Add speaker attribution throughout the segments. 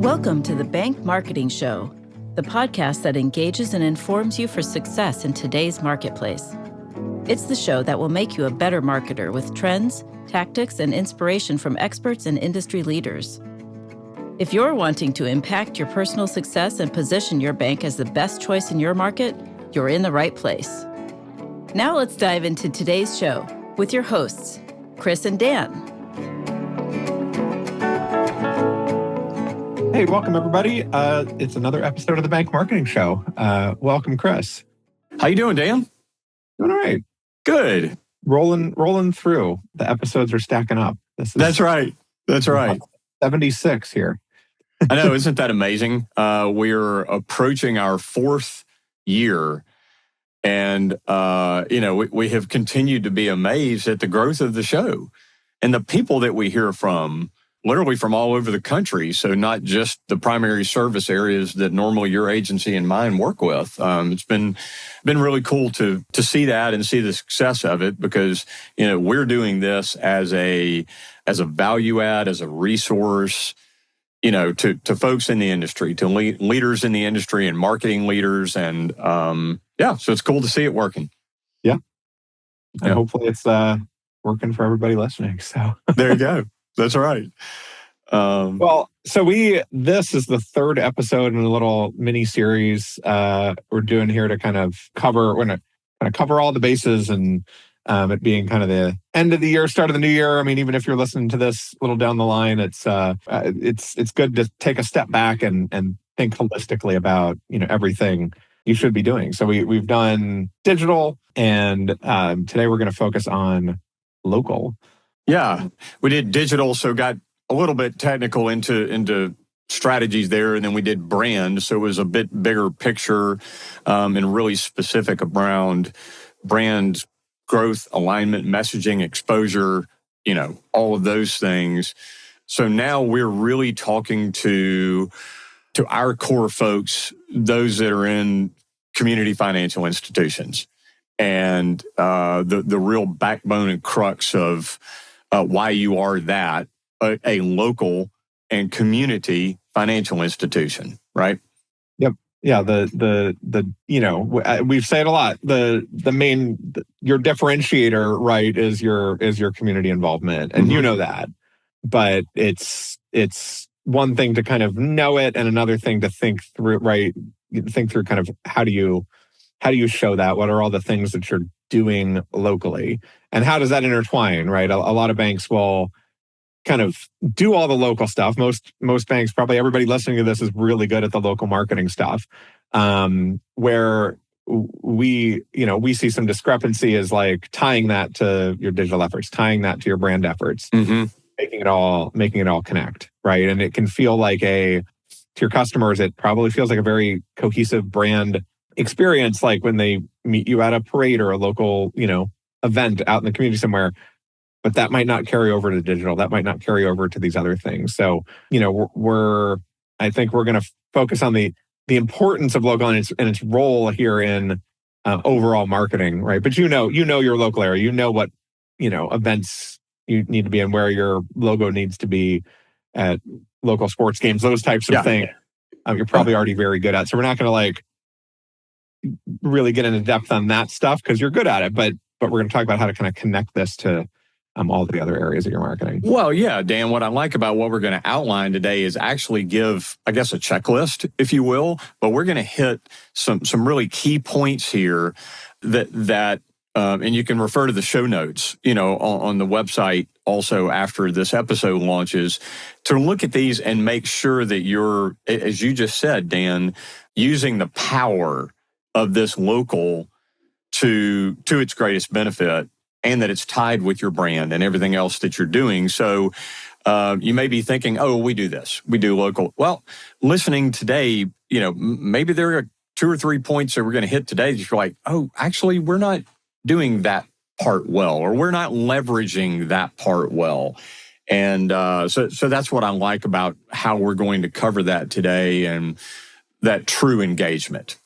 Speaker 1: Welcome to the Bank Marketing Show, the podcast that engages and informs you for success in today's marketplace. It's the show that will make you a better marketer with trends, tactics, and inspiration from experts and industry leaders. If you're wanting to impact your personal success and position your bank as the best choice in your market, you're in the right place. Now let's dive into today's show with your hosts, Chris and Dan.
Speaker 2: Hey, welcome everybody. It's another episode of the Bank Marketing Show. Welcome, Chris.
Speaker 3: How you doing, Dan?
Speaker 2: Doing all right.
Speaker 3: Good.
Speaker 2: Rolling through. The episodes are stacking up.
Speaker 3: That's right.
Speaker 2: 76 here.
Speaker 3: I know, isn't that amazing? We're approaching our fourth year, and we have continued to be amazed at the growth of the show and the people that we hear from. Literally from all over the country, so not just the primary service areas that normally your agency and mine work with. It's been really cool to see that and see the success of it, because we're doing this as a value add, as a resource, to folks in the industry, to leaders in the industry and marketing leaders, and so it's cool to see it working.
Speaker 2: Yeah, and hopefully it's working for everybody listening. So
Speaker 3: there you go. That's right.
Speaker 2: This is the third episode in a little mini series we're doing here to kind of cover. We're going to cover all the bases, and it being kind of the end of the year, start of the new year. I mean, even if you're listening to this a little down the line, it's good to take a step back and think holistically about everything you should be doing. So we've done digital, and today we're going to focus on local.
Speaker 3: Yeah, we did digital, so got a little bit technical into strategies there, and then we did brand, so it was a bit bigger picture and really specific around brand growth, alignment, messaging, exposure, all of those things. So now we're really talking to our core folks, those that are in community financial institutions, and the real backbone and crux of why you are a local and community financial institution, right?
Speaker 2: Yep. Yeah. We've said a lot. Your differentiator, right, is your community involvement, and that. But it's one thing to kind of know it, and another thing to think through, right? Think through kind of how do you show that? What are all the things that you're doing locally, and how does that intertwine, right? A lot of banks will kind of do all the local stuff. Most banks, probably everybody listening to this, is really good at the local marketing stuff. Where we see some discrepancy is like tying that to your digital efforts, tying that to your brand efforts, making it all connect, right? And it can feel like to your customers, it probably feels like a very cohesive brand experience, like when they meet you at a parade or a local, event out in the community somewhere. But that might not carry over to digital. That might not carry over to these other things. So, I think we're going to focus on the importance of local and its role here in overall marketing, right? But your local area, what events you need to be in, where your logo needs to be at local sports games, those types of things. You're probably already very good at. So we're not going to really get into depth on that stuff because you're good at it. But we're going to talk about how to kind of connect this to all the other areas of your marketing.
Speaker 3: Well, yeah, Dan, what I like about what we're going to outline today is actually give, I guess, a checklist, if you will, but we're going to hit some really key points here that and you can refer to the show notes, on the website also after this episode launches, to look at these and make sure that you're, as you just said, Dan, using the power of this local to its greatest benefit, and that it's tied with your brand and everything else that you're doing. So you may be thinking, oh, we do this. We do local. Well, listening today, maybe there are 2 or 3 points that we're going to hit today that you're like, oh, actually, we're not doing that part well, or we're not leveraging that part well. And so that's what I like about how we're going to cover that today, and that true engagement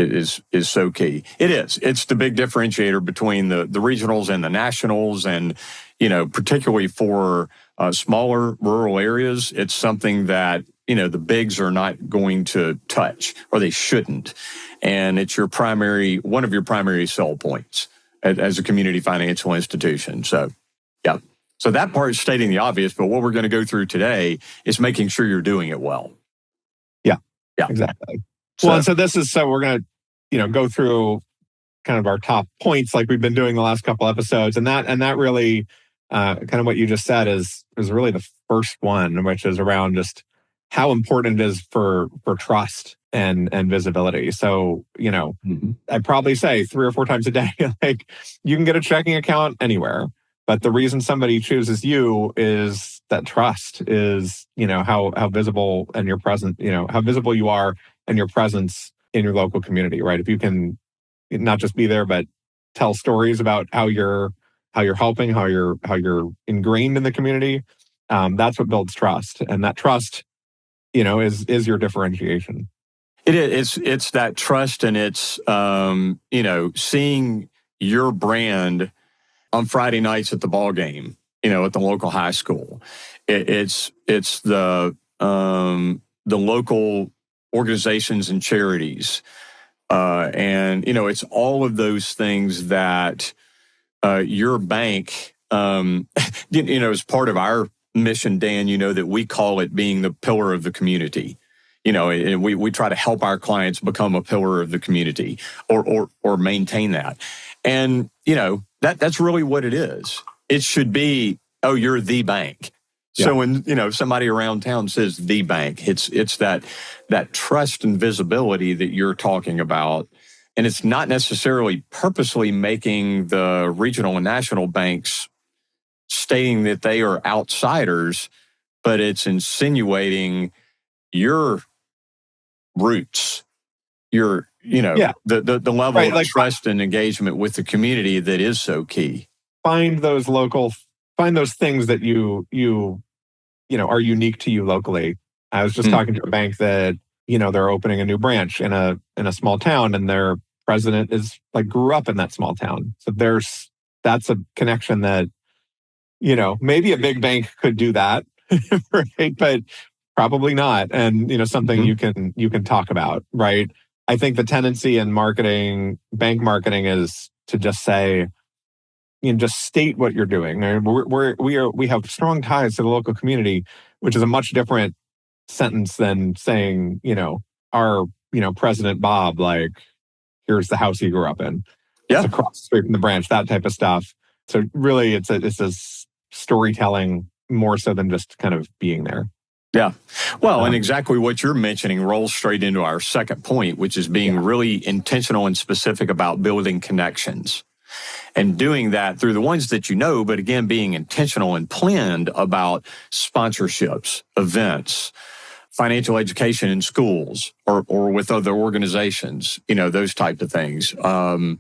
Speaker 3: is so key. It is. It's the big differentiator between the regionals and the nationals, and particularly for smaller rural areas, it's something that the bigs are not going to touch, or they shouldn't. And it's one of your primary sell points as a community financial institution. So, yeah. So that part is stating the obvious, but what we're going to go through today is making sure you're doing it well.
Speaker 2: Yeah, exactly.
Speaker 3: So,
Speaker 2: Well, and so we're going to, go through kind of our top points like we've been doing the last couple episodes. And that really, kind of what you just said is really the first one, which is around just how important it is for trust and visibility. So, I'd probably say 3 or 4 times a day, like you can get a checking account anywhere. But the reason somebody chooses you is that trust is, how visible and your presence, how visible you are and your presence in your local community, right? If you can not just be there, but tell stories about how you're helping, how you're ingrained in the community, that's what builds trust, and that trust, is your differentiation.
Speaker 3: It is. It's that trust, and it's seeing your brand on Friday nights at the ball game, at the local high school. It's the local organizations and charities, and it's all of those things that your bank, as part of our mission, Dan, that we call it being the pillar of the community. And we try to help our clients become a pillar of the community or maintain that. And, that's really what it is. It should be, oh, you're the bank. Yeah. So when, somebody around town says the bank, it's that trust and visibility that you're talking about. And it's not necessarily purposely making the regional and national banks stating that they are outsiders, but it's insinuating your roots, your, the level of trust and engagement with the community that is so key.
Speaker 2: Find those things that you are unique to you locally. I was just talking to a bank that, they're opening a new branch in a small town, and their president is grew up in that small town. So that's a connection that, maybe a big bank could do that, right? But probably not. And, something you can talk about, right? I think the tendency in bank marketing is to just say, just state what you're doing. We have strong ties to the local community, which is a much different sentence than saying, our, President Bob, here's the house he grew up in.
Speaker 3: Yeah.
Speaker 2: It's across the street from the branch, that type of stuff. So really it's a storytelling more so than just kind of being there.
Speaker 3: Yeah. Well, and exactly what you're mentioning rolls straight into our second point, which is being really intentional and specific about building connections and doing that through the ones that but again, being intentional and planned about sponsorships, events, financial education in schools or with other organizations, those type of things, and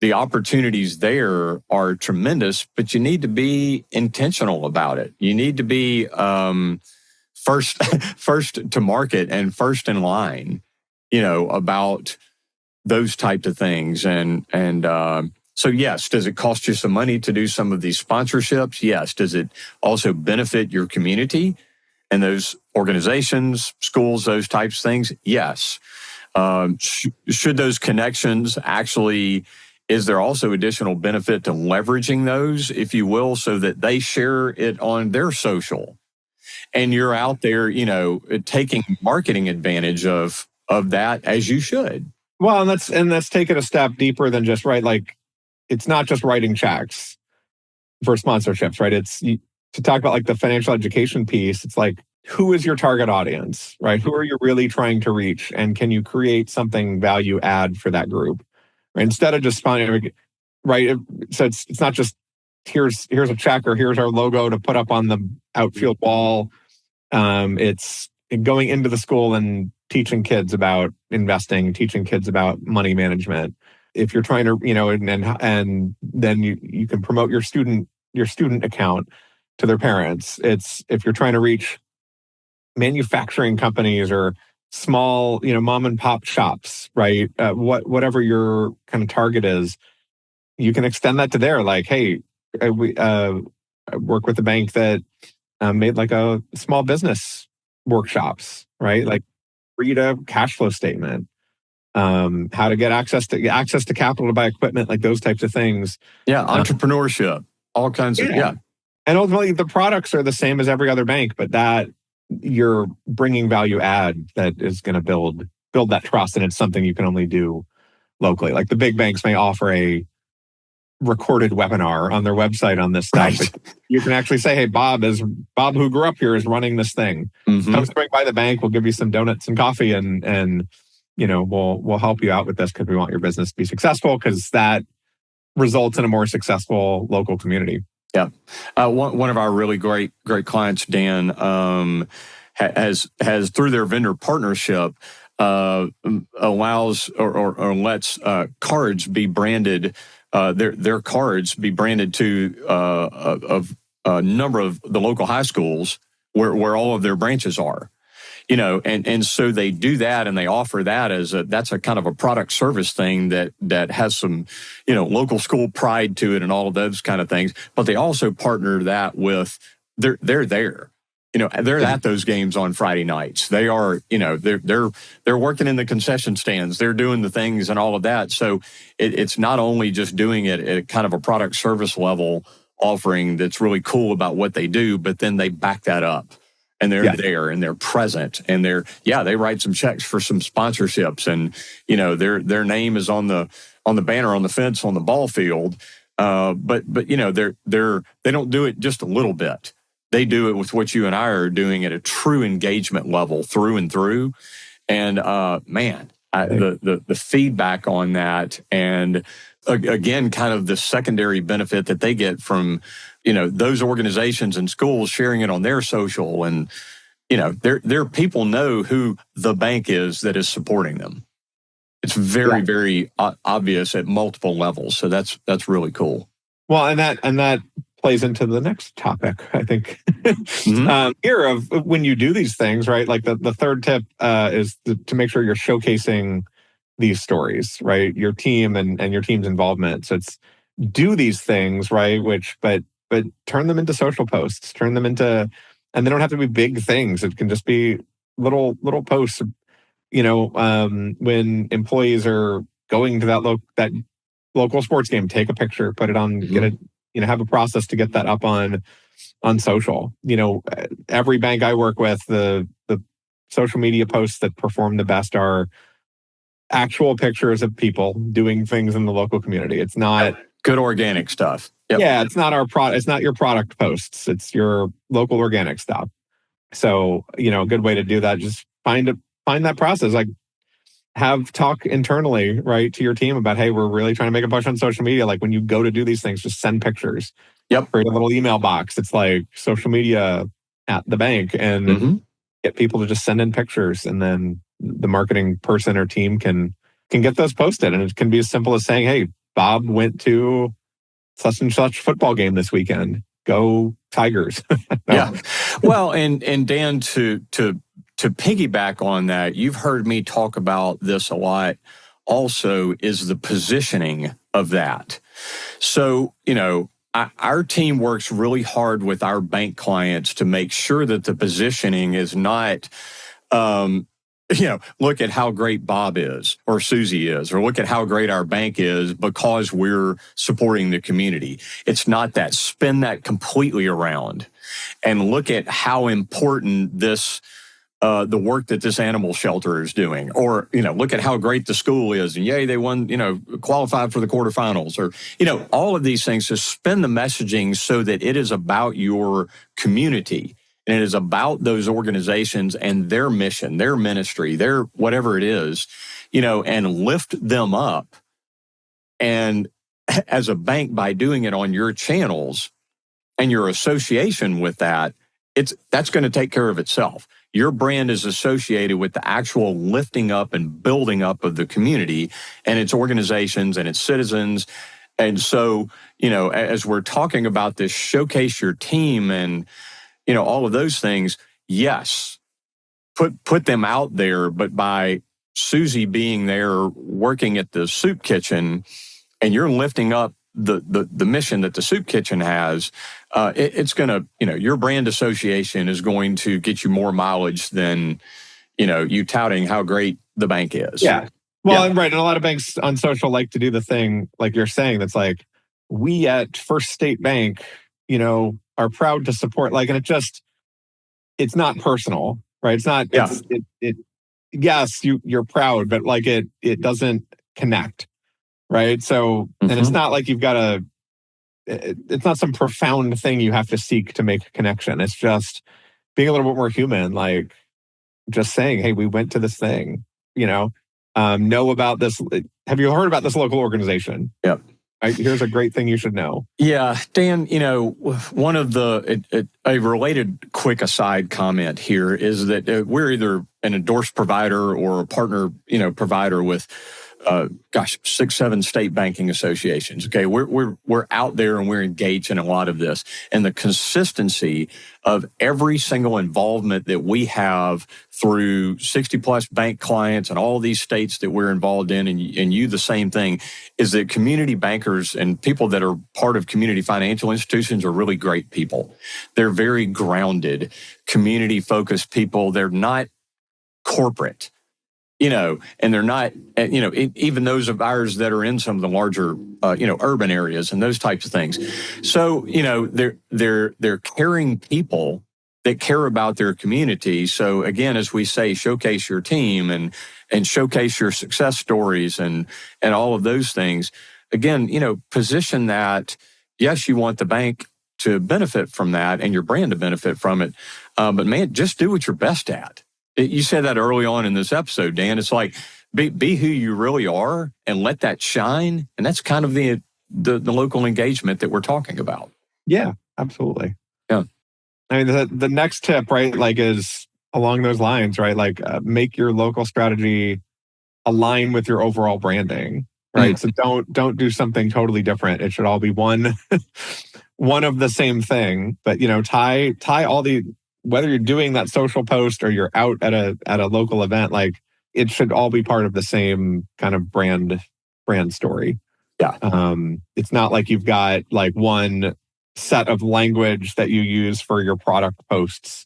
Speaker 3: the opportunities there are tremendous, but you need to be intentional about it. You need to be first to market and first in line, about those types of things. And so, yes, does it cost you some money to do some of these sponsorships? Yes. Does it also benefit your community and those organizations, schools, those types of things? Yes. Should those connections actually... Is there also additional benefit to leveraging those, if you will, so that they share it on their social, and you're out there, taking marketing advantage of that as you should?
Speaker 2: Well, and let's take it a step deeper than just it's not just writing checks for sponsorships, right? It's to talk about the financial education piece. It's who is your target audience, right? Who are you really trying to reach, and can you create something value add for that group? Right? Instead of just finding, right? So it's not just here's a check or here's our logo to put up on the outfield wall. It's going into the school and teaching kids about investing, teaching kids about money management. If you're trying to, and then you can promote your student account to their parents. It's if you're trying to reach manufacturing companies or small, mom and pop shops, right? Whatever your kind of target is, you can extend that to there. Hey, I work with a bank that made like a small business workshops, right? Like read a cash flow statement, how to get access to capital to buy equipment, like those types of things.
Speaker 3: Yeah, entrepreneurship, all kinds of, yeah.
Speaker 2: And ultimately, the products are the same as every other bank, but that you're bringing value add that is going to build that trust, and it's something you can only do locally. Like the big banks may offer a recorded webinar on their website on this stuff.
Speaker 3: Right.
Speaker 2: You can actually say, "Hey, Bob who grew up here is running this thing. Come swing by the bank. We'll give you some donuts and coffee, and we'll help you out with this because we want your business to be successful, because that results in a more successful local community."
Speaker 3: Yeah. One of our really great clients, Dan, has through their vendor partnership, allows or lets cards be branded, their cards be branded to a number of the local high schools where all of their branches are. And so they do that, and they offer that that's a kind of a product service thing that has some, local school pride to it and all of those kind of things. But they also partner that with they're there. They're at those games on Friday nights. They are, they're working in the concession stands. They're doing the things and all of that. So it's not only just doing it at kind of a product service level offering that's really cool about what they do, but then they back that up. And they're there, and they're present, and they write some checks for some sponsorships, and their name is on the banner on the fence on the ball field. But they don't do it just a little bit. They do it with what you and I are doing at a true engagement level through and through. And the feedback on that, and again, kind of the secondary benefit that they get from those organizations and schools sharing it on their social, and their people know who the bank is that is supporting them. It's very, very obvious at multiple levels. So that's really cool.
Speaker 2: Well, and that plays into the next topic, I think. Here of when you do these things, right? Like the third tip is to make sure you're showcasing these stories, right? Your team and your team's involvement. So it's do these things, right? But turn them into social posts, turn them into, and they don't have to be big things. It can just be little posts. When employees are going to that local sports game, take a picture, put it on, get it, have a process to get that up on social. Every bank I work with, the social media posts that perform the best are actual pictures of people doing things in the local community. It's not
Speaker 3: good organic stuff. Yep.
Speaker 2: Yeah, it's not our product. It's not your product posts. It's your local organic stuff. So, a good way to do that, just find that process. Like, have talk internally, right, to your team about, hey, we're really trying to make a push on social media. Like when you go to do these things, just send pictures.
Speaker 3: Yep.
Speaker 2: Create a little email box. It's like social media at the bank, and get people to just send in pictures, and then the marketing person or team can get those posted. And it can be as simple as saying, hey, Bob went to such and such football game this weekend. Go Tigers.
Speaker 3: Yeah. Well, and Dan, to piggyback on that, you've heard me talk about this a lot also, is the positioning of that. So, our team works really hard with our bank clients to make sure that the positioning is not, look at how great Bob is or Susie is, or look at how great our bank is because we're supporting the community. It's not that. Spin that completely around and look at how important this, the work that this animal shelter is doing, or, look at how great the school is, and yay, they won, qualified for the quarterfinals, or, all of these things. To spin the messaging so that it is about your community. And it is about those organizations and their mission, their ministry, their whatever it is, and lift them up. And as a bank, by doing it on your channels and your association with that, that's going to take care of itself. Your brand is associated with the actual lifting up and building up of the community and its organizations and its citizens. And so, as we're talking about this, showcase your team and all of those things, yes, put them out there. But by Susie being there working at the soup kitchen, and you're lifting up the mission that the soup kitchen has, it's going to, your brand association is going to get you more mileage than, you touting how great the bank is.
Speaker 2: Yeah. Well, and right. And a lot of banks on social like to do the thing like you're saying, that's like, we at First State Bank, are proud to support, like, and it's not personal, right? It's not, yes, you're proud, but like it doesn't connect, right? So, and it's not like it's not some profound thing you have to seek to make a connection. It's just being a little bit more human, like just saying, hey, we went to this thing, know about this. Have you heard about this local organization?
Speaker 3: Yep.
Speaker 2: Here's a great thing you should know.
Speaker 3: Yeah, Dan, one of a related quick aside comment here is that we're either an endorsed provider or a partner, provider with 6, 7 state banking associations. Okay, we're out there and we're engaged in a lot of this, and the consistency of every single involvement that we have through 60 plus bank clients and all these states that we're involved in, and you the same thing, is that community bankers and people that are part of community financial institutions are really great people. They're very grounded, community focused people. They're not corporate. And they're not, even those of ours that are in some of the larger, urban areas and those types of things. So, they're caring people that care about their community. So again, as we say, showcase your team and showcase your success stories and all of those things. Again, position that, yes, you want the bank to benefit from that and your brand to benefit from it. But man, just do what you're best at. You said that early on in this episode, Dan. It's like, be who you really are and let that shine. And that's kind of the local engagement that we're talking about.
Speaker 2: Yeah, absolutely.
Speaker 3: Yeah.
Speaker 2: I mean, the next tip, right, like is along those lines, right? Like make your local strategy align with your overall branding, right? So don't do something totally different. It should all be one of the same thing, but tie all the, whether you're doing that social post or you're out at a local event, like it should all be part of the same kind of brand story.
Speaker 3: Yeah.
Speaker 2: It's not like you've got like one set of language that you use for your product posts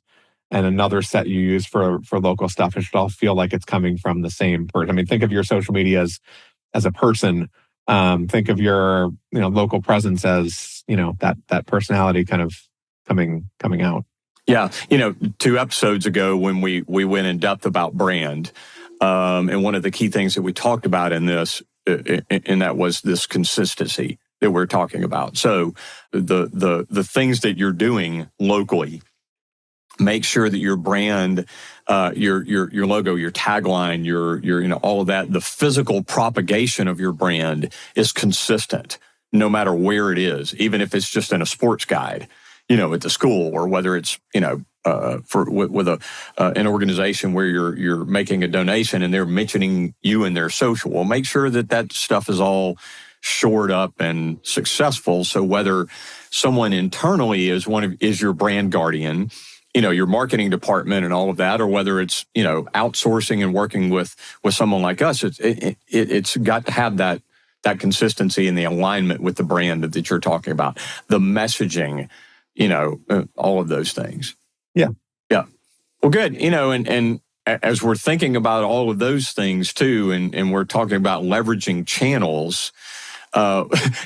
Speaker 2: and another set you use for local stuff. It should all feel like it's coming from the same person. I mean, think of your social media as a person. Think of your local presence as that personality kind of coming out.
Speaker 3: Yeah. 2 episodes ago when we went in depth about brand, and one of the key things that we talked about in this, and that was this consistency that we're talking about. So the things that you're doing locally, make sure that your brand, your logo, your tagline, your all of that, the physical propagation of your brand is consistent no matter where it is, even if it's just in a sports guide, at the school, or whether it's, with an organization where you're making a donation and they're mentioning you in their social. Well, make sure that stuff is all shored up and successful. So whether someone internally is your brand guardian, your marketing department and all of that, or whether it's, outsourcing and working with someone like us, it's got to have that consistency and the alignment with the brand that you're talking about, the messaging, all of those things.
Speaker 2: Yeah.
Speaker 3: Yeah. Well, good. And as we're thinking about all of those things too, and we're talking about leveraging channels,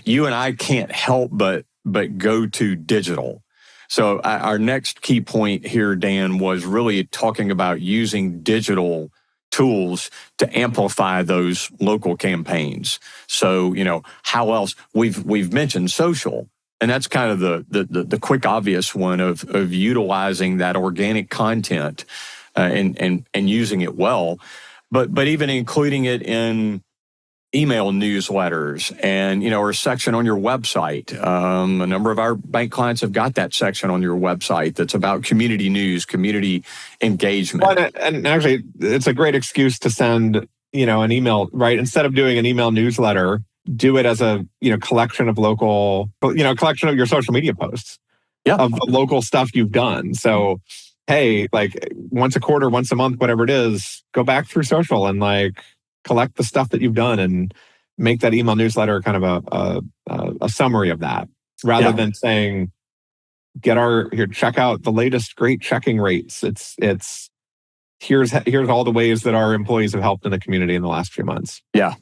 Speaker 3: you and I can't help but go to digital. So our next key point here, Dan, was really talking about using digital tools to amplify those local campaigns. So, how else? We've mentioned social. And that's kind of the quick, obvious one of utilizing that organic content and using it well, but even including it in email newsletters and or a section on your website. A number of our bank clients have got that section on your website that's about community news, community engagement.
Speaker 2: Well, and actually, it's a great excuse to send an email, right? Instead of doing an email newsletter, do it as a collection of local, collection of your social media posts, of the local stuff you've done. So, hey, like once a quarter, once a month, whatever it is, go back through social and like collect the stuff that you've done and make that email newsletter kind of a summary of that, rather than saying, check out the latest great checking rates. It's here's all the ways that our employees have helped in the community in the last few months.
Speaker 3: Yeah.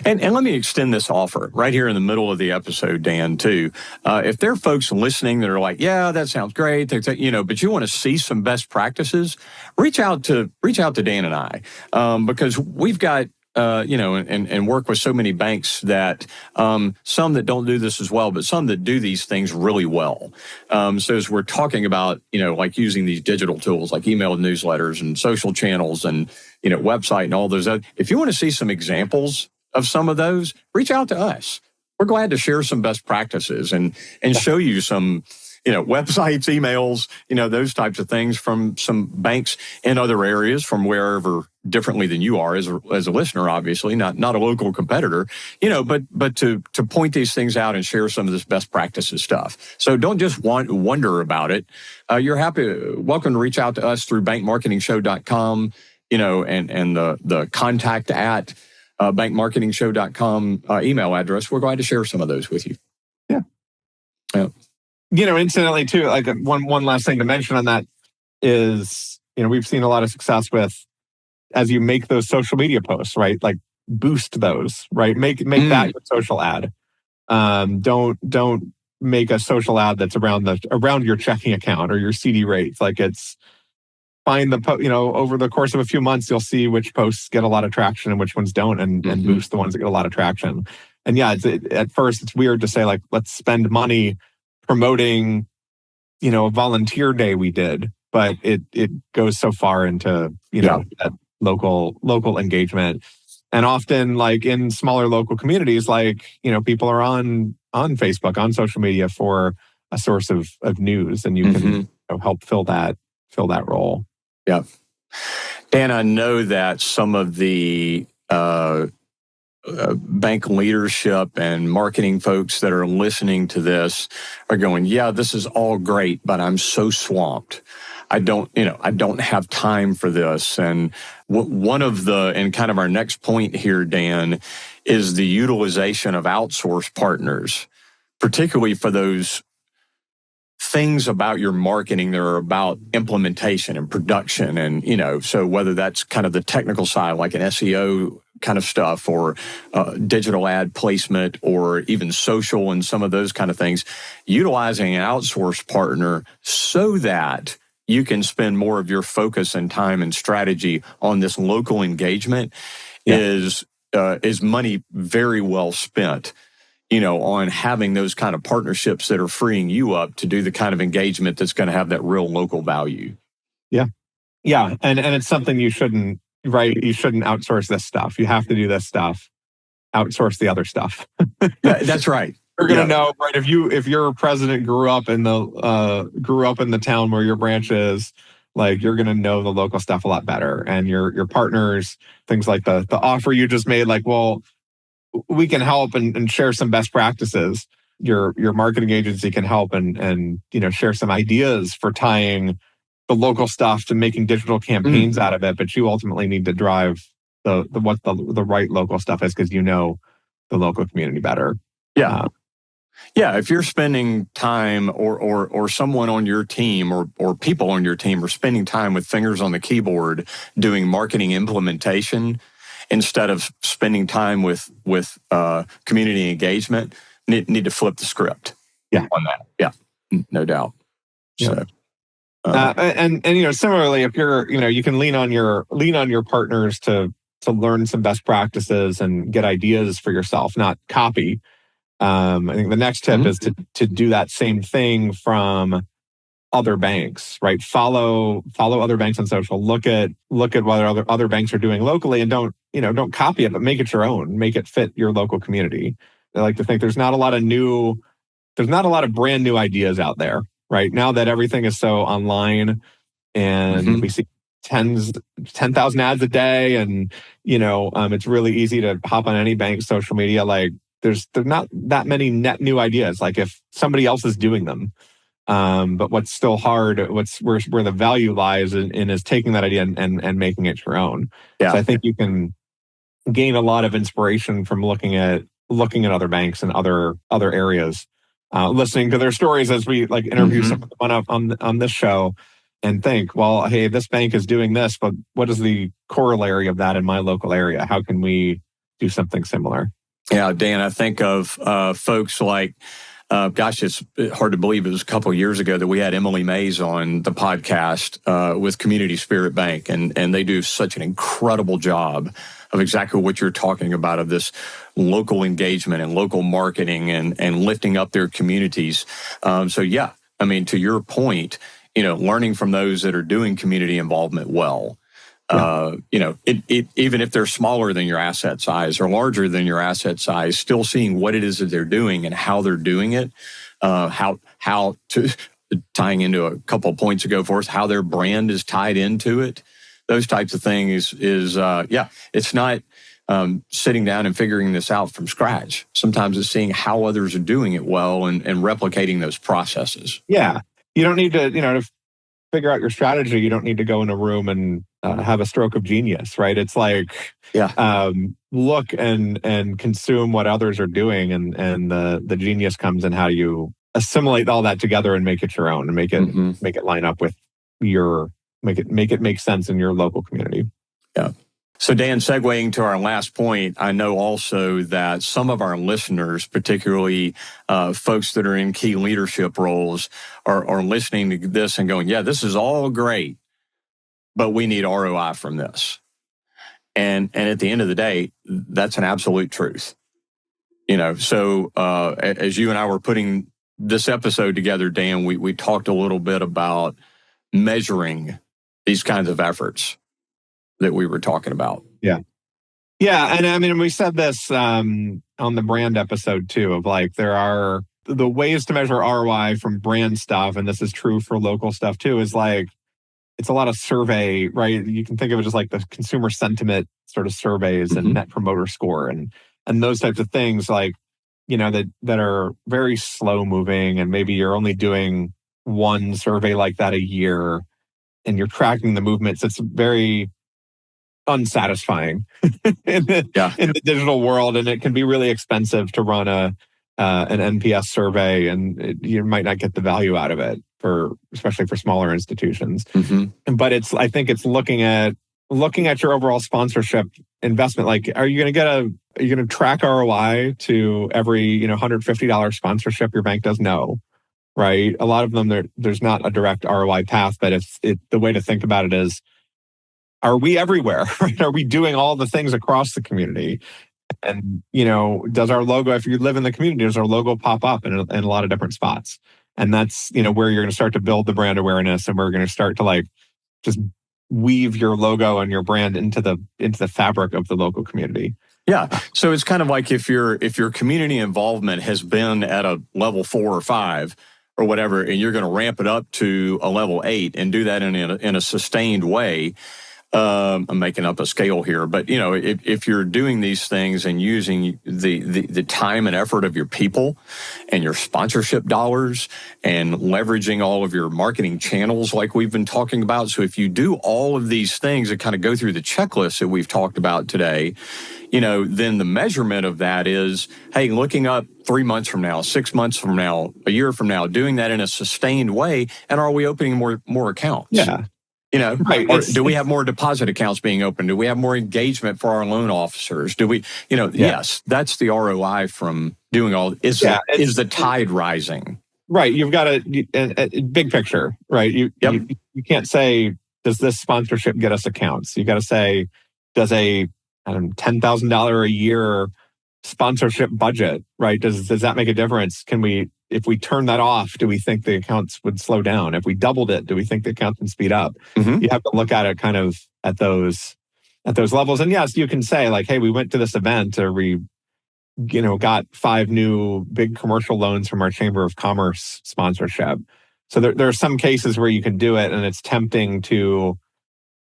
Speaker 3: And let me extend this offer right here in the middle of the episode, Dan, too. If there are folks listening that are like, yeah, that sounds great, but you want to see some best practices, reach out to Dan and I, because we've got and work with so many banks that some that don't do this as well, but some that do these things really well. So as we're talking about, like using these digital tools like email newsletters and social channels and, website and all those other, if you want to see some examples of some of those, reach out to us. We're glad to share some best practices and show you some, websites, emails, those types of things from some banks in other areas from wherever differently than you are as a listener, obviously, not a local competitor, but to point these things out and share some of this best practices stuff. So don't just wonder about it. You're welcome to reach out to us through bankmarketingshow.com, and the contact at bankmarketingshow.com email address. We're glad to share some of those with you.
Speaker 2: Yeah. Incidentally too, like one last thing to mention on that is, we've seen a lot of success with, as you make those social media posts, right? Like boost those, right? Make that your social ad. Don't make a social ad that's around your checking account or your CD rates. Like find over the course of a few months, you'll see which posts get a lot of traction and which ones don't, and boost the ones that get a lot of traction. And yeah, at first it's weird to say like, let's spend money promoting, a volunteer day we did, but it goes so far into, that local engagement. And often like in smaller local communities, like, people are on Facebook, on social media for a source of news, and you can help fill that role.
Speaker 3: Yeah. Dan, I know that some of the bank leadership and marketing folks that are listening to this are going, yeah, this is all great, but I'm so swamped. I don't have time for this. And and kind of our next point here, Dan, is the utilization of outsourced partners, particularly for those things about your marketing that are about implementation and production. And, so whether that's kind of the technical side, like an SEO kind of stuff, or digital ad placement, or even social and some of those kind of things, utilizing an outsourced partner so that you can spend more of your focus and time and strategy on this local engagement is money very well spent, on having those kind of partnerships that are freeing you up to do the kind of engagement that's going to have that real local value.
Speaker 2: Yeah. Yeah. And it's something you shouldn't, right? You shouldn't outsource this stuff. You have to do this stuff, outsource the other stuff.
Speaker 3: That's right.
Speaker 2: You're going to know, right? If your president grew up in the town where your branch is, like, you're going to know the local stuff a lot better. And your partners, things like the offer you just made, like, well, we can help and share some best practices. Your marketing agency can help and share some ideas for tying the local stuff to making digital campaigns out of it. But you ultimately need to drive what the right local stuff is, because the local community better.
Speaker 3: Yeah. Yeah, if you're spending time or someone on your team or people on your team are spending time with fingers on the keyboard doing marketing implementation instead of spending time with community engagement, need to flip the script on that. Yeah, no doubt.
Speaker 2: Yeah. So, and similarly, if you're you can lean on your partners to learn some best practices and get ideas for yourself, not copy. I think the next tip is to do that same thing from other banks, right? Follow other banks on social. Look at what other banks are doing locally, and don't copy it, but make it your own. Make it fit your local community. I like to think there's not a lot of brand new ideas out there right now that everything is so online, and we see 10,000 ads a day, and it's really easy to hop on any bank's social media. Like, there's not that many net new ideas, like if somebody else is doing them. But what's still hard, where the value lies in is taking that idea and making it your own. Yeah. So I think you can gain a lot of inspiration from looking at other banks and other areas, listening to their stories as we like interview some of them on this show, and think, well, hey, this bank is doing this, but what is the corollary of that in my local area? How can we do something similar?
Speaker 3: Yeah, Dan, I think of folks like, it's hard to believe it was a couple of years ago that we had Emily Mays on the podcast with Community Spirit Bank, and they do such an incredible job of exactly what you're talking about, of this local engagement and local marketing and lifting up their communities. So yeah, I mean, to your point, learning from those that are doing community involvement well. Even if they're smaller than your asset size or larger than your asset size, still seeing what it is that they're doing and how they're doing it, how to tying into a couple of points ago for us, how their brand is tied into it. Those types of things is it's not sitting down and figuring this out from scratch. Sometimes it's seeing how others are doing it well and replicating those processes.
Speaker 2: Yeah. You don't need to, to figure out your strategy. You don't need to go in a room and have a stroke of genius, right? It's like, look and consume what others are doing, and the genius comes in how you assimilate all that together and make it your own, and make it line up with make it make sense in your local community.
Speaker 3: Yeah. So Dan, segueing to our last point, I know also that some of our listeners, particularly folks that are in key leadership roles, are listening to this and going, yeah, this is all great, but we need ROI from this. And at the end of the day, that's an absolute truth. So as you and I were putting this episode together, Dan, we talked a little bit about measuring these kinds of efforts that we were talking about.
Speaker 2: Yeah. And I mean, we said this on the brand episode too, of like, there are the ways to measure ROI from brand stuff. And this is true for local stuff too, is like, it's a lot of survey, right? You can think of it as like the consumer sentiment sort of surveys and net promoter score and those types of things, like, that are very slow moving. And maybe you're only doing one survey like that a year and you're tracking the movements. It's very unsatisfying in the digital world, and it can be really expensive to run an NPS survey, and you might not get the value out of it, especially for smaller institutions. But I think it's looking at your overall sponsorship investment. Like, are you going to track ROI to every $150 sponsorship your bank does? No, right? A lot of them, there's not a direct ROI path, but the way to think about it is, are we everywhere? Right? Are we doing all the things across the community? And, does our logo, if you live in the community, does our logo pop up in a lot of different spots? And that's, where you're going to start to build the brand awareness, and we're going to start to like just weave your logo and your brand into the fabric of the local community.
Speaker 3: Yeah. So it's kind of like if your community involvement has been at a level 4 or 5 or whatever, and you're going to ramp it up to a level 8 and do that in a sustained way. I'm making up a scale here, but if you're doing these things and using the time and effort of your people and your sponsorship dollars and leveraging all of your marketing channels like we've been talking about. So if you do all of these things that kind of go through the checklist that we've talked about today, then the measurement of that is, hey, looking up 3 months from now, 6 months from now, a year from now, doing that in a sustained way. And are we opening more accounts?
Speaker 2: Yeah.
Speaker 3: Right. Or do we have more deposit accounts being opened? Do we have more engagement for our loan officers? Do we, yes, that's the ROI from doing all. Is the tide rising?
Speaker 2: Right. You've got a big picture, right? You can't say, does this sponsorship get us accounts? You got to say, does a $10,000 a year sponsorship budget, right? Does that make a difference? If we turn that off, do we think the accounts would slow down? If we doubled it, do we think the accounts would speed up? You have to look at it kind of at those levels. And yes, you can say like, hey, we went to this event, or we, got 5 new big commercial loans from our Chamber of Commerce sponsorship. So there are some cases where you can do it, and it's tempting to,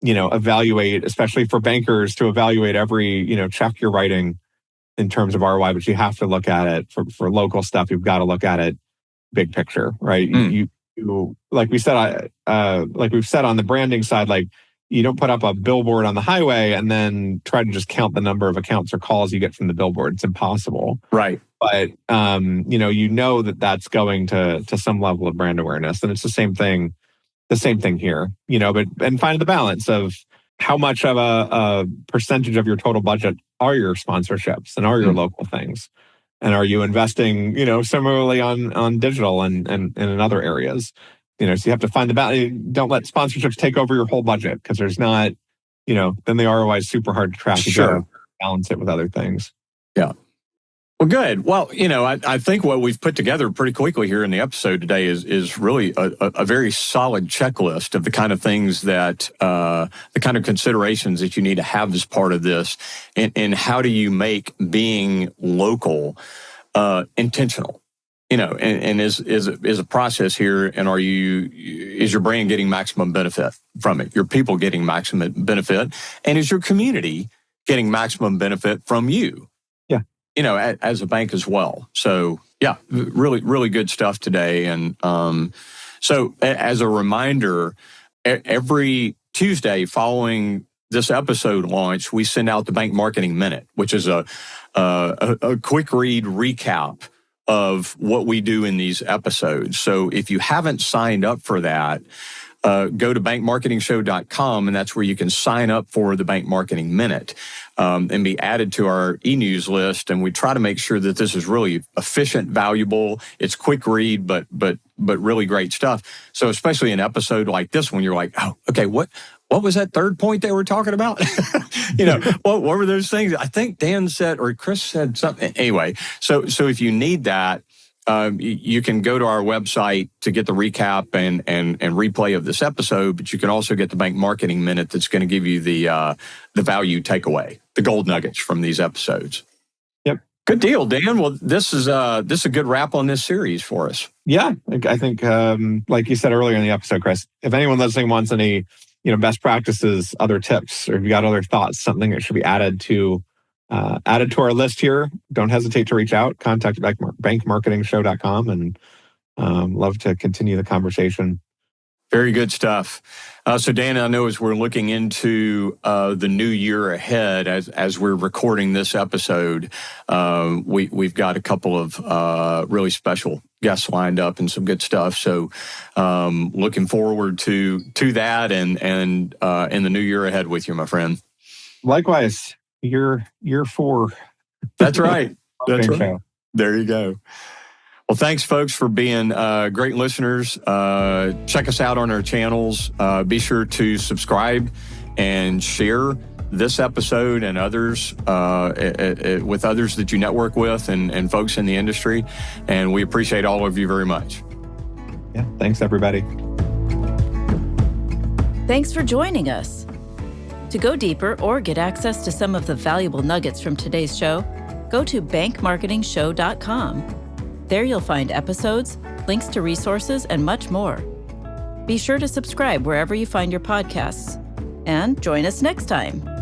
Speaker 2: evaluate, especially for bankers, to evaluate every, check you're writing in terms of ROI, but you have to look at it for local stuff. You've got to look at it big picture, right? You like we said, like we've said on the branding side, like you don't put up a billboard on the highway and then try to just count the number of accounts or calls you get from the billboard. It's impossible.
Speaker 3: Right.
Speaker 2: But you know that that's going to some level of brand awareness, and it's the same thing here. And find the balance of how much of a percentage of your total budget are your sponsorships and are your local things, and are you investing similarly on digital and in other areas. So you have to find the balance. Don't let sponsorships take over your whole budget, because there's not, then the ROI is super hard to track. You
Speaker 3: Sure.
Speaker 2: gotta balance it with other things.
Speaker 3: Yeah. Well, good. Well, I think what we've put together pretty quickly here in the episode today is really a very solid checklist of the kind of things that, the kind of considerations that you need to have as part of this, and how do you make being local intentional, and is a process here, and is your brand getting maximum benefit from it? Your people getting maximum benefit, and is your community getting maximum benefit from you? As a bank as well. So yeah, really, really good stuff today. And so as a reminder, every Tuesday following this episode launch, we send out the Bank Marketing Minute, which is a quick read recap of what we do in these episodes. So if you haven't signed up for that, go to bankmarketingshow.com, and that's where you can sign up for the Bank Marketing Minute and be added to our e-news list. And we try to make sure that this is really efficient, valuable. It's quick read, but really great stuff. So especially an episode like this one, you're like, oh, okay, what was that third point they were talking about? What were those things? I think Dan said, or Chris said something. Anyway, so if you need that, you can go to our website to get the recap and replay of this episode, but you can also get the Bank Marketing Minute that's going to give you the value takeaway, the gold nuggets from these episodes.
Speaker 2: Yep.
Speaker 3: Good deal, Dan. Well, this is a good wrap on this series for us.
Speaker 2: Yeah, I think like you said earlier in the episode, Chris, if anyone listening wants any best practices, other tips, or if you got other thoughts, something that should be added to our list here, don't hesitate to reach out. Contact bankmarketingshow.com, and love to continue the conversation.
Speaker 3: Very good stuff. So Dan, I know as we're looking into the new year ahead, as we're recording this episode, we've got a couple of really special guests lined up and some good stuff. So looking forward to that and in the new year ahead with you, my friend.
Speaker 2: Likewise. Year 4.
Speaker 3: That's right. That's right.
Speaker 2: Show.
Speaker 3: There you go. Well, thanks, folks, for being great listeners. Check us out on our channels. Be sure to subscribe and share this episode and others with others that you network with and folks in the industry. And we appreciate all of you very much.
Speaker 2: Yeah. Thanks, everybody.
Speaker 1: Thanks for joining us. To go deeper or get access to some of the valuable nuggets from today's show, go to bankmarketingshow.com. There you'll find episodes, links to resources, and much more. Be sure to subscribe wherever you find your podcasts. And join us next time.